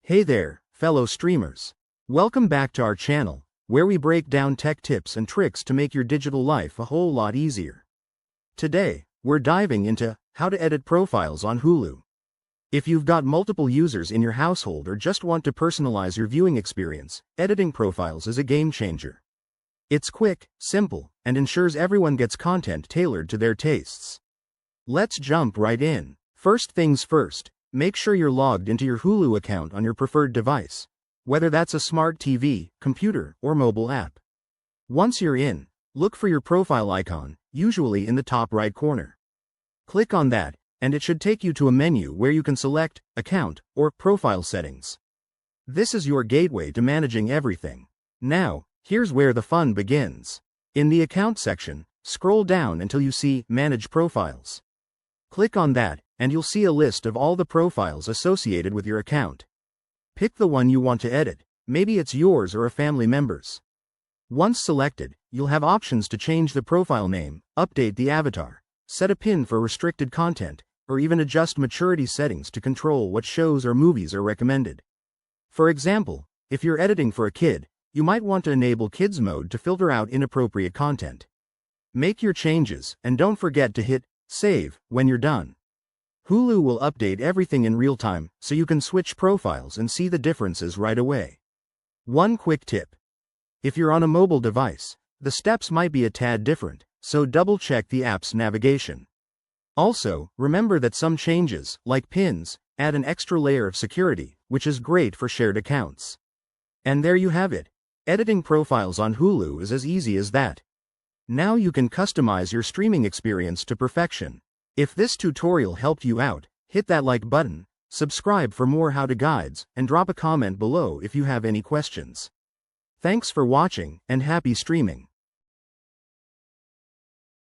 Hey there, fellow streamers. Welcome back to our channel, where we break down tech tips and tricks to make your digital life a whole lot easier. Today, we're diving into how to edit profiles on Hulu. If you've got multiple users in your household or just want to personalize your viewing experience, editing profiles is a game changer. It's quick, simple, and ensures everyone gets content tailored to their tastes. Let's jump right in. First things first, make sure you're logged into your Hulu account on your preferred device, whether that's a smart TV, computer, or mobile app. Once you're in, look for your profile icon, usually in the top right corner. Click on that, and it should take you to a menu where you can select Account or Profile Settings. This is your gateway to managing everything. Now, here's where the fun begins. In the Account section, scroll down until you see Manage Profiles. Click on that, and you'll see a list of all the profiles associated with your account. Pick the one you want to edit, maybe it's yours or a family member's. Once selected, you'll have options to change the profile name, update the avatar, set a pin for restricted content, or even adjust maturity settings to control what shows or movies are recommended. For example, if you're editing for a kid, you might want to enable Kids Mode to filter out inappropriate content. Make your changes, and don't forget to hit Save when you're done. Hulu will update everything in real time, so you can switch profiles and see the differences right away. One quick tip. If you're on a mobile device, the steps might be a tad different, so double-check the app's navigation. Also, remember that some changes, like pins, add an extra layer of security, which is great for shared accounts. And there you have it. Editing profiles on Hulu is as easy as that. Now you can customize your streaming experience to perfection. If this tutorial helped you out, hit that like button, subscribe for more how-to guides, and drop a comment below if you have any questions. Thanks for watching, and happy streaming.